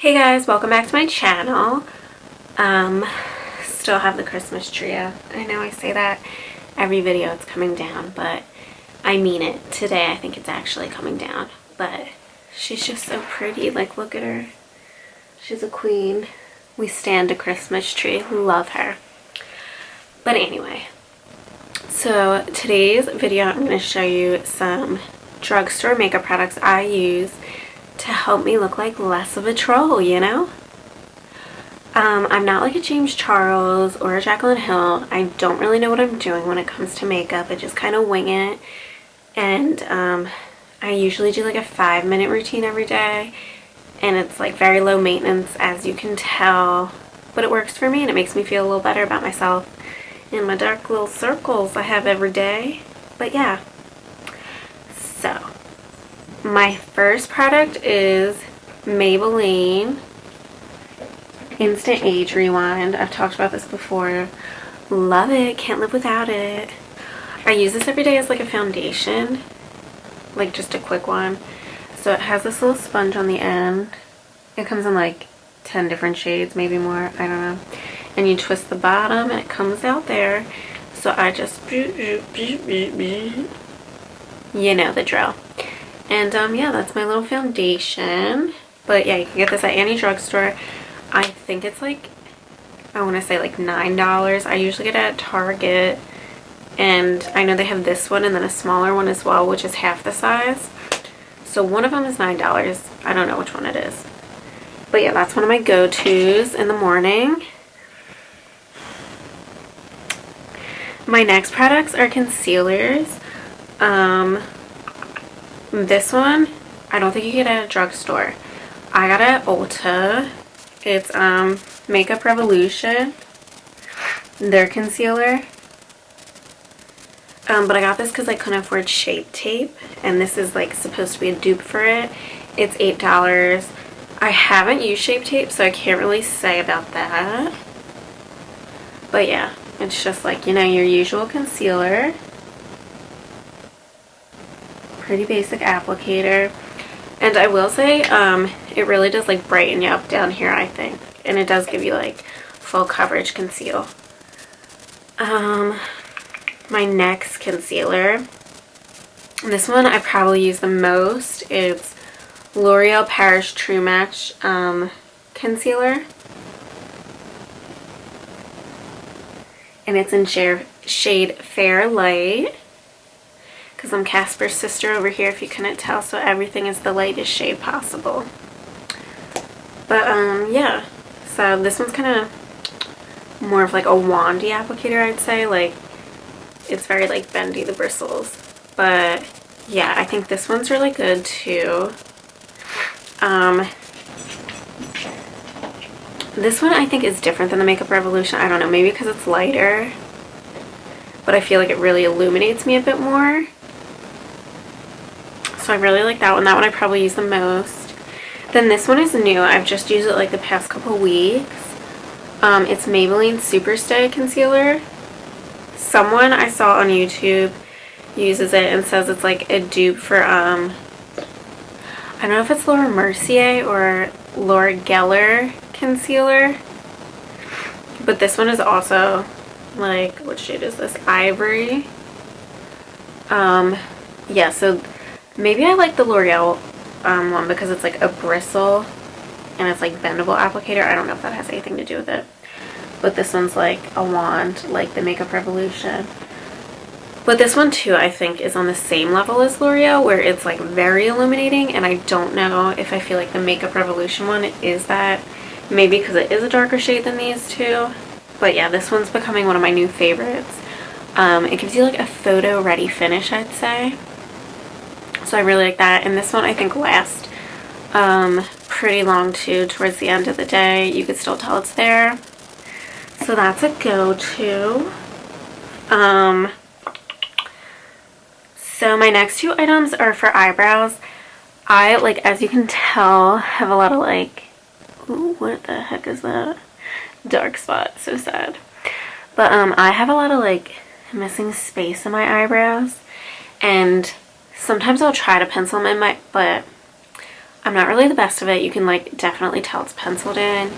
Hey guys, welcome back to my channel. Still have the Christmas tree up. I know I say that every video it's coming down, but I mean it. Today I think it's actually coming down, but she's just so pretty. Like, look at her. She's a queen. We stand a Christmas tree. Love her. But anyway, so today's video I'm going to show you some drugstore makeup products I use to help me look like less of a troll, you know? I'm not like a James Charles or a Jaclyn Hill. I don't really know what I'm doing when it comes to makeup. I just kind of wing it. And I usually do like a 5-minute routine every day. And it's like very low maintenance, as you can tell. But it works for me and it makes me feel a little better about myself and my dark little circles I have every day. But yeah. So my first product is Maybelline Instant Age Rewind. I've talked about this before. Love it. Can't live without it. I use this every day as like a foundation. Like just a quick one. So it has this little sponge on the end. It comes in like 10 different shades, maybe more. I don't know. And you twist the bottom and it comes out there. So I just... You know the drill. And yeah, that's my little foundation. But yeah, you can get this at any drugstore. I think it's like, I want to say like $9. I usually get it at Target. And I know they have this one and then a smaller one as well, which is half the size. So one of them is $9. I don't know which one it is. But yeah, that's one of my go-tos in the morning. My next products are concealers. This one, I don't think you get it at a drugstore. I got it at Ulta. It's Makeup Revolution, their concealer. But I got this because I couldn't afford Shape Tape, and this is like supposed to be a dupe for it. It's $8. I haven't used Shape Tape, so I can't really say about that. But yeah, it's just like, you know, your usual concealer. Pretty basic applicator. And I will say, it really does like brighten you up down here, I think. And it does give you like full coverage conceal. My next concealer, this one I probably use the most. It's L'Oreal Paris True Match concealer. And it's in shade Fair Light. Because I'm Casper's sister over here, if you couldn't tell, so everything is the lightest shade possible. But yeah, so this one's kind of more of like a wandy applicator, I'd say. Like, it's very like bendy, the bristles. But yeah, I think this one's really good too. This one I think is different than the Makeup Revolution. I don't know, maybe because it's lighter. But I feel like it really illuminates me a bit more. So I really like that one. That one I probably use the most. Then this one is new. I've just used it like the past couple weeks. It's Maybelline Superstay Concealer. Someone I saw on YouTube uses it and says it's like a dupe for, I don't know if it's Laura Mercier or Laura Geller concealer. But this one is also like, what shade is this? Ivory. Yeah, so maybe I like the L'Oreal one because it's like a bristle and it's like bendable applicator. I don't know if that has anything to do with it. But this one's like a wand, like the Makeup Revolution. But this one too, I think, is on the same level as L'Oreal, where it's like very illuminating. And I don't know if I feel like the Makeup Revolution one is that. Maybe because it is a darker shade than these two. But yeah, this one's becoming one of my new favorites. It gives you like a photo ready finish, I'd say. So I really like that. And this one I think lasts pretty long too. Towards the end of the day, you could still tell it's there. So that's a go-to. So my next two items are for eyebrows. I, like, as you can tell, have a lot of like, ooh, what the heck is that? Dark spot. So sad. But I have a lot of like missing space in my eyebrows. And sometimes I'll try to pencil them in, but I'm not really the best of it. You can like definitely tell it's penciled in.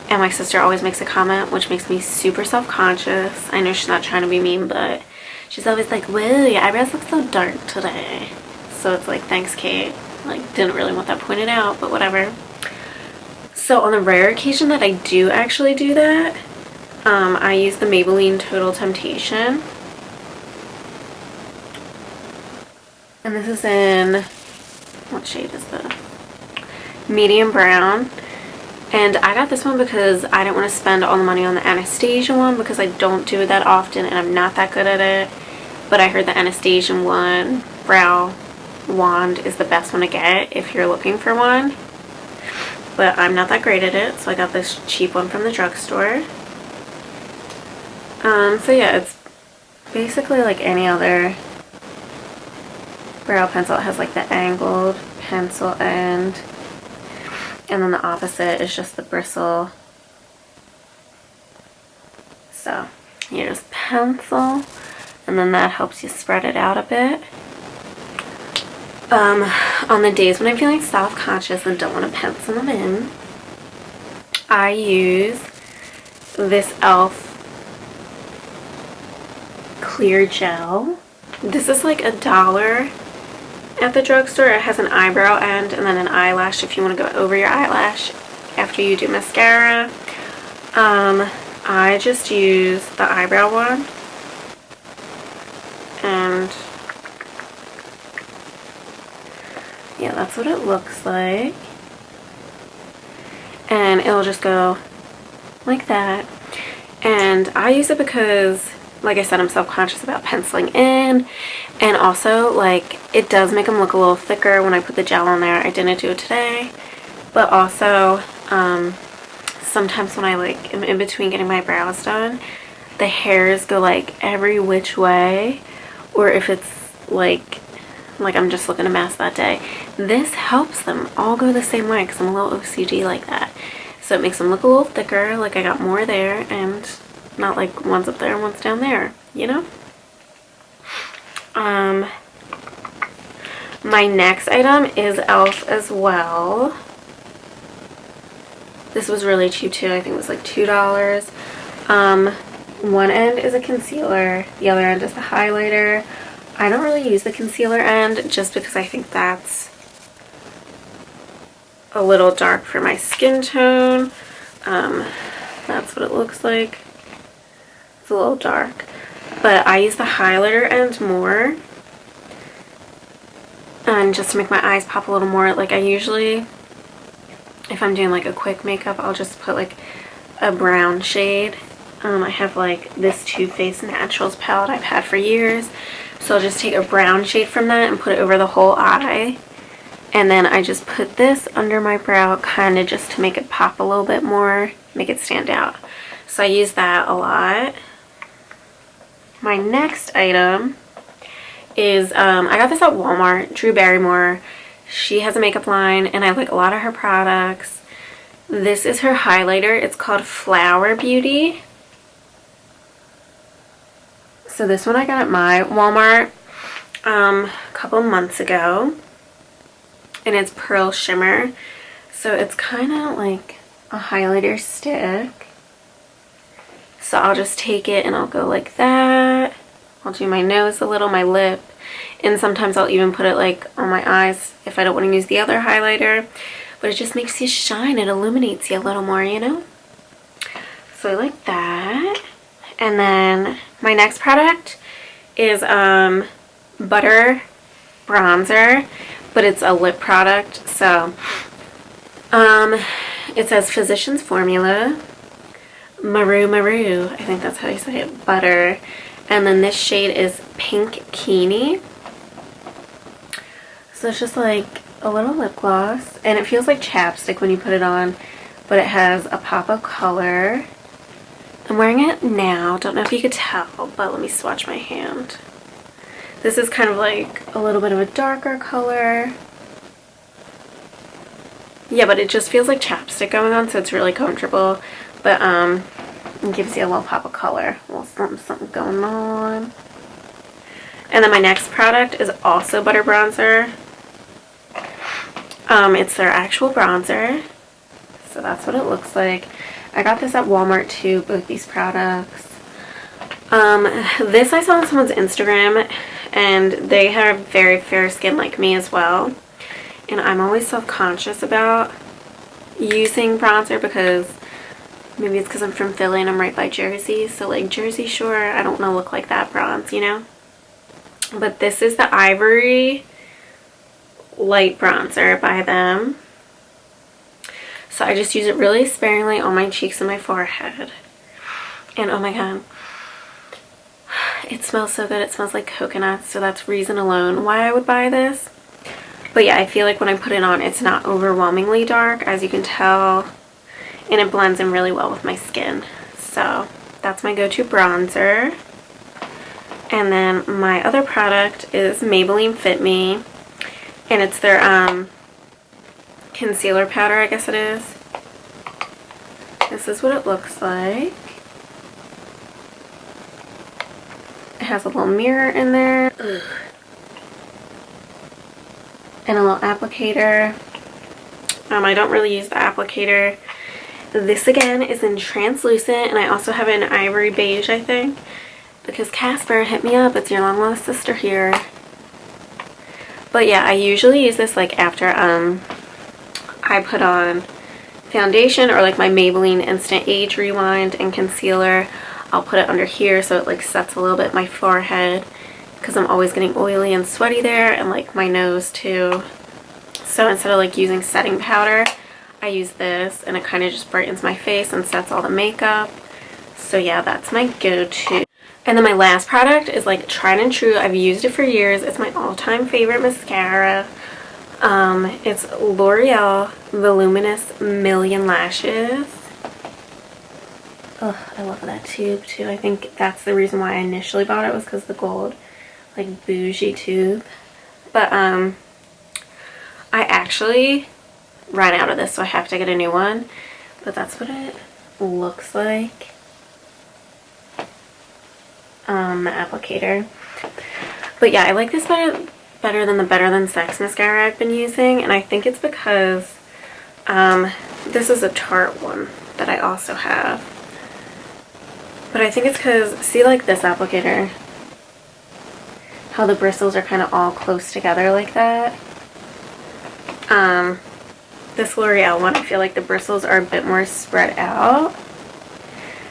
And my sister always makes a comment, which makes me super self-conscious. I know she's not trying to be mean, but she's always like, whoa, your eyebrows look so dark today. So it's like, thanks, Kate. Like, didn't really want that pointed out, but whatever. So on the rare occasion that I do actually do that, I use the Maybelline Total Temptation. And this is in, what shade is this? Medium brown. And I got this one because I didn't want to spend all the money on the Anastasia one because I don't do it that often and I'm not that good at it. But I heard the Anastasia one, brow wand, is the best one to get if you're looking for one. But I'm not that great at it, so I got this cheap one from the drugstore. So yeah, it's basically like any other brow pencil. It has like the angled pencil end, and then the opposite is just the bristle. So you just pencil, and then that helps you spread it out a bit. On the days when I'm feeling self-conscious and don't want to pencil them in, I use this e.l.f. clear gel. This is like $1 at the drugstore. It has an eyebrow end and then an eyelash if you want to go over your eyelash after you do mascara. I just use the eyebrow one, and yeah, that's what it looks like. And it'll just go like that. And I use it because, like I said, I'm self-conscious about penciling in. And also, like, it does make them look a little thicker when I put the gel on there. I didn't do it today. But also, sometimes when I, like, am in between getting my brows done, the hairs go, like, every which way. Or if it's, like I'm just looking a mess that day. This helps them all go the same way because I'm a little OCD like that. So it makes them look a little thicker, like I got more there, and not like one's up there and one's down there, you know? My next item is e.l.f. as well. This was really cheap too. I think it was like $2. One end is a concealer, the other end is the highlighter. I don't really use the concealer end just because I think that's a little dark for my skin tone. That's what it looks like. It's a little dark. But I use the highlighter end more. And just to make my eyes pop a little more. Like I usually, if I'm doing like a quick makeup, I'll just put like a brown shade. I have like this Too Faced Naturals palette I've had for years. So I'll just take a brown shade from that and put it over the whole eye. And then I just put this under my brow kind of just to make it pop a little bit more, make it stand out. So I use that a lot. My next item is, I got this at Walmart, Drew Barrymore. She has a makeup line and I like a lot of her products. This is her highlighter. It's called Flower Beauty. So this one I got at my Walmart a couple months ago, and it's Pearl Shimmer. So it's kind of like a highlighter stick. So I'll just take it and I'll go like that. I'll do my nose a little, my lip, and sometimes I'll even put it like on my eyes if I don't want to use the other highlighter. But it just makes you shine. It illuminates you a little more, you know? So I like that. And then my next product is Butter Bronzer, but it's a lip product. So it says Physicians Formula, Maru, I think that's how you say it, butter. And then this shade is Pink Kini. So it's just like a little lip gloss, and it feels like chapstick when you put it on, but it has a pop of color. I'm wearing it now. Don't know if you could tell, but let me swatch my hand. This is kind of like a little bit of a darker color. Yeah, but it just feels like chapstick going on, so it's really comfortable. But it gives you a little pop of color. A little something going on. And then my next product is also Butter Bronzer. It's their actual bronzer. So that's what it looks like. I got this at Walmart too, both these products. This I saw on someone's Instagram, and they have very fair skin like me as well. And I'm always self-conscious about using bronzer because maybe it's because I'm from Philly and I'm right by Jersey. So like Jersey Shore, I don't want to look like that bronze, you know? But this is the Ivory Light Bronzer by them. So I just use it really sparingly on my cheeks and my forehead. And oh my god, it smells so good. It smells like coconut, so that's reason alone why I would buy this. But yeah, I feel like when I put it on, it's not overwhelmingly dark, as you can tell, and it blends in really well with my skin. So that's my go-to bronzer. And then my other product is Maybelline Fit Me, and it's their concealer powder, I guess it is. This is what it looks like. It has a little mirror in there. Ugh. And a little applicator. I don't really use the applicator. This again is in translucent, and I also have it in ivory beige, I think, because Casper hit me up. It's your long lost sister here. But yeah, I usually use this like after I put on foundation or like my Maybelline Instant Age Rewind and concealer. I'll put it under here so it like sets a little bit my forehead, because I'm always getting oily and sweaty there, and like my nose too. So instead of like using setting powder, I use this, and it kind of just brightens my face and sets all the makeup. So yeah, that's my go-to. And then my last product is like tried and true. I've used it for years. It's my all-time favorite mascara. It's L'Oreal Voluminous Million Lashes. Oh, I love that tube too. I think that's the reason why I initially bought it, was because the gold, like, bougie tube. But I actually ran out of this, so I have to get a new one. But that's what it looks like. The applicator. But yeah, I like this better than the Better Than Sex mascara I've been using, and I think it's because this is a Tarte one that I also have. But I think it's because, see like this applicator, how the bristles are kind of all close together like that. This L'Oreal one, I feel like the bristles are a bit more spread out.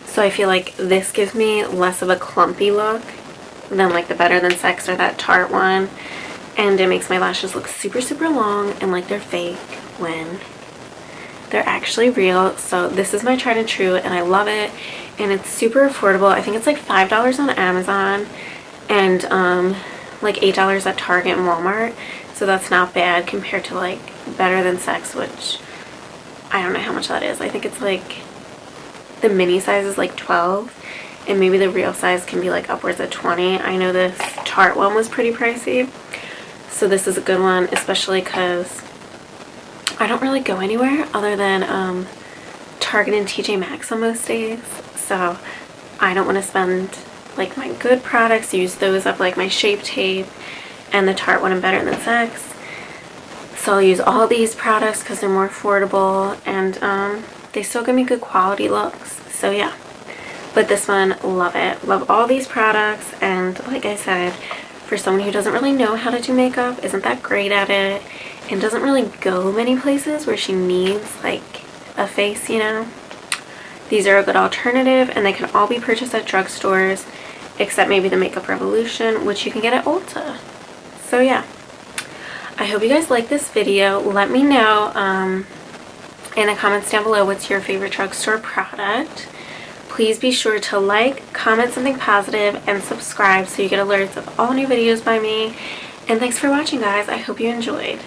So I feel like this gives me less of a clumpy look than like the Better Than Sex or that Tarte one. And it makes my lashes look super, super long and like they're fake when they're actually real. So this is my tried and true, and I love it. And it's super affordable. I think it's like $5 on Amazon and like $8 at Target and Walmart. So that's not bad compared to like Better Than Sex, which I don't know how much that is. I think it's like the mini size is like 12, and maybe the real size can be like upwards of 20. I know this Tarte one was pretty pricey. So this is a good one, especially because I don't really go anywhere other than Target and TJ Maxx on most days. So I don't want to spend like my good products, use those up, like my Shape Tape and the Tarte one and Better Than Sex. So I'll use all these products because they're more affordable, and they still give me good quality looks. So yeah, but this one, love it. Love all these products, and like I said, for someone who doesn't really know how to do makeup, isn't that great at it, and doesn't really go many places where she needs like a face, you know, these are a good alternative, and they can all be purchased at drugstores except maybe the Makeup Revolution, which you can get at Ulta. So yeah, I hope you guys like this video. Let me know in the comments down below what's your favorite drugstore product. Please be sure to like, comment something positive, and subscribe so you get alerts of all new videos by me. And thanks for watching, guys. I hope you enjoyed.